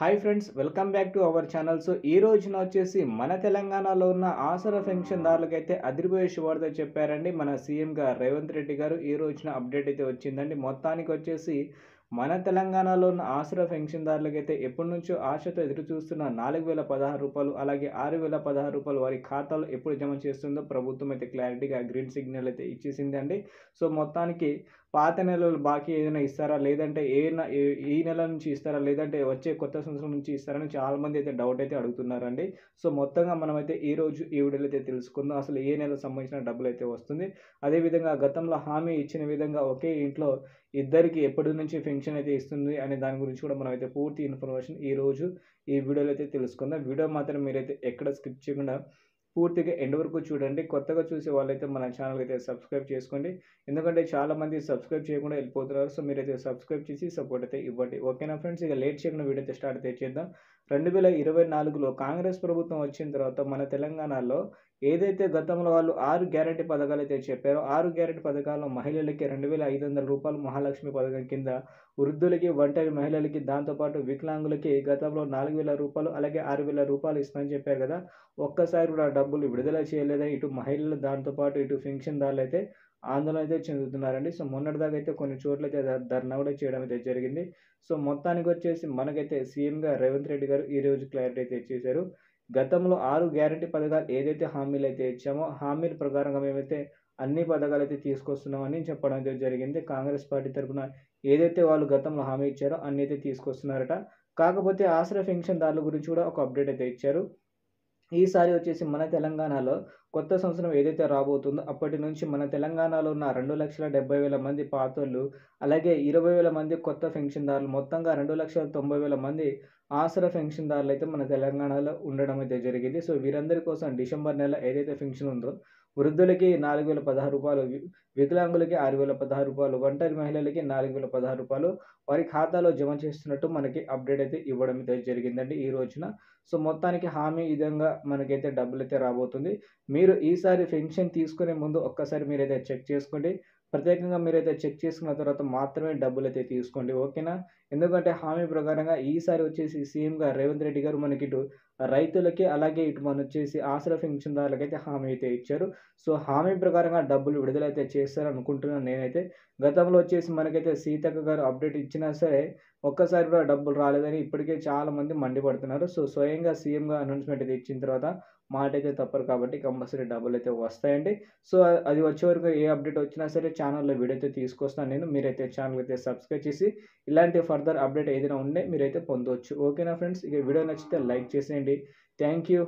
Hi friends, welcome back to our channel. So ఈ రోజున వచ్చేసి మన తెలంగాణలో ఉన్న ఆసరా పెన్షన్దారులకైతే అదిరిపోయే శుభార్త చెప్పారండి మన సీఎం గారు రేవంత్ రెడ్డి గారు. ఈ రోజున అప్డేట్ అయితే వచ్చిందండి. మొత్తానికి వచ్చేసి మన తెలంగాణలో ఉన్న ఆసరా పెన్షన్దారులకైతే ఎప్పటి నుంచో ఆశతో ఎదురు చూస్తున్న రూ. 4016 అలాగే రూ. 6016 వారి ఖాతాలో ఎప్పుడు జమ చేస్తుందో ప్రభుత్వం అయితే క్లారిటీగా గ్రీన్ సిగ్నల్ అయితే ఇచ్చేసిందండి. సో మొత్తానికి పాత నెలలు బాకీ ఏదైనా ఇస్తారా? లేదంటే ఈ నెల నుంచి ఇస్తారా? లేదంటే వచ్చే కొత్త సంవత్సరం నుంచి ఇస్తారని చాలామంది అయితే డౌట్ అయితే అడుగుతున్నారండి. సో మొత్తంగా మనమైతే ఈరోజు ఈ వీడియోలో అయితే తెలుసుకుందాం. అసలు ఏ నెలకు సంబంధించిన డబ్బులైతే వస్తుంది. అదేవిధంగా గతంలో హామీ ఇచ్చిన విధంగా ఒకే ఇంట్లో ఇద్దరికి ఎప్పటి నుంచి పెన్షన్ అయితే ఇస్తుంది అనే దాని గురించి కూడా మనమైతే పూర్తి ఇన్ఫర్మేషన్ ఈరోజు ఈ వీడియోలో అయితే తెలుసుకుందాం. వీడియో మాత్రం మీరైతే ఎక్కడ స్కిప్ చేయకుండా పూర్తిగా ఎండ్ వరకు చూడండి. కొత్తగా చూసే వాళ్ళైతే మన ఛానల్ అయితే సబ్స్క్రైబ్ చేసుకోండి. ఎందుకంటే చాలామంది సబ్స్క్రైబ్ చేయకుండా వెళ్ళిపోతున్నారు. సో మీరైతే సబ్స్క్రైబ్ చేసి సపోర్ట్ అయితే ఇవ్వండి. ఓకేనా ఫ్రెండ్స్, ఇక లేట్ చేయకుండా వీడియో అయితే స్టార్ట్ అయితే చేద్దాం. 2024లో కాంగ్రెస్ ప్రభుత్వం వచ్చిన తర్వాత మన తెలంగాణలో ఏదైతే గతంలో వాళ్ళు 6 గ్యారంటీ పథకాలు అయితే చెప్పారో 6 గ్యారంటీ పథకాల్లో మహిళలకి రూ. 2500 మహాలక్ష్మి పథకం కింద, వృద్ధులకి, ఒంటరి మహిళలకి, దాంతోపాటు వికలాంగులకి గతంలో రూ. 4000 అలాగే రూ. 6000 ఇస్తామని చెప్పారు కదా. ఒక్కసారి కూడా డబ్బులు విడుదల చేయలేదని ఇటు మహిళలు దాంతోపాటు ఇటు పెన్షన్దారులు అయితే ఆందోళన అయితే చెందుతున్నారండి. సో మొన్నటిదాకా అయితే కొన్ని చోట్లయితే ధర్నా కూడా చేయడం అయితే జరిగింది. సో మొత్తానికి వచ్చేసి మనకైతే సీఎంగా రేవంత్ రెడ్డి గారు ఈరోజు క్లారిటీ అయితే ఇచ్చేశారు. గతంలో 6 గ్యారంటీ పథకాలు ఏదైతే హామీలైతే ఇచ్చామో హామీల ప్రకారంగా మేమైతే అన్ని పథకాలైతే తీసుకొస్తున్నామని చెప్పడం అయితే జరిగింది. కాంగ్రెస్ పార్టీ తరఫున ఏదైతే వాళ్ళు గతంలో హామీ ఇచ్చారో అన్నీ అయితే తీసుకొస్తున్నారట. కాకపోతే ఆసరా పెన్షన్దారుల గురించి కూడా ఒక అప్డేట్ అయితే ఇచ్చారు. ఈసారి వచ్చేసి మన తెలంగాణలో కొత్త సంవత్సరం ఏదైతే రాబోతుందో అప్పటి నుంచి మన తెలంగాణలో ఉన్న 2,70,000 మంది పాతోళ్ళు, అలాగే 20,000 మంది కొత్త పెన్షన్దారులు, మొత్తంగా 2,90,000 మంది ఆసరా పెన్షన్దారులు అయితే మన తెలంగాణలో ఉండడం అయితే జరిగింది. సో వీరందరి కోసం డిసెంబర్ నెల ఏదైతే పెన్షన్ ఉందో వృద్ధులకి రూ. 4,016, వికలాంగులకి రూ. 6,016, ఒంటరి మహిళలకి రూ. 4,016 వారి ఖాతాలో జమ చేస్తున్నట్టు మనకి అప్డేట్ అయితే ఇవ్వడం అయితే జరిగిందండి ఈ రోజున. సో మొత్తానికి హామీ విధంగా మనకైతే డబ్బులైతే రాబోతుంది. మీరు ఈసారి పెన్షన్ తీసుకునే ముందు ఒక్కసారి మీరైతే చెక్ చేసుకోండి. ప్రత్యేకంగా మీరైతే చెక్ చేసుకున్న తర్వాత మాత్రమే డబ్బులైతే తీసుకోండి. ఓకేనా? ఎందుకంటే హామీ ప్రకారంగా ఈసారి వచ్చేసి సీఎంగా రేవంత్ రెడ్డి గారు మనకి ఇటు రైతులకి అలాగే ఇటు మనొచ్చేసి ఆసరా పెన్షన్దారులకైతే హామీ అయితే ఇచ్చారు. సో హామీ ప్రకారంగా డబ్బులు విడుదలైతే చేస్తారనుకుంటున్నాను నేనైతే. గతంలో వచ్చేసి మనకైతే సీతక్క గారు అప్డేట్ ఇచ్చినా సరే ఒక్కసారి కూడా డబ్బులు రాలేదని ఇప్పటికే చాలామంది మండిపడుతున్నారు. సో స్వయంగా సీఎంగా అనౌన్స్‌మెంట్ అయితే ఇచ్చిన తర్వాత మాటైతే తప్పరు కాబట్టి కంపల్సరీ డబ్బులైతే వస్తాయండి. సో అది వచ్చే వరకు ఏ అప్డేట్ వచ్చినా సరే ఛానల్‌లో వీడియో అయితే తీసుకొస్తాను నేను. మీరైతే ఛానల్ అయితే సబ్స్క్రైబ్ చేసి ఇలాంటి ఫర్దర్ అప్డేట్ ఏదైనా ఉంటే మీరైతే పొందొచ్చు. ఓకేనా ఫ్రెండ్స్, ఇక వీడియో నచ్చితే లైక్ చేసేయండి. Thank you.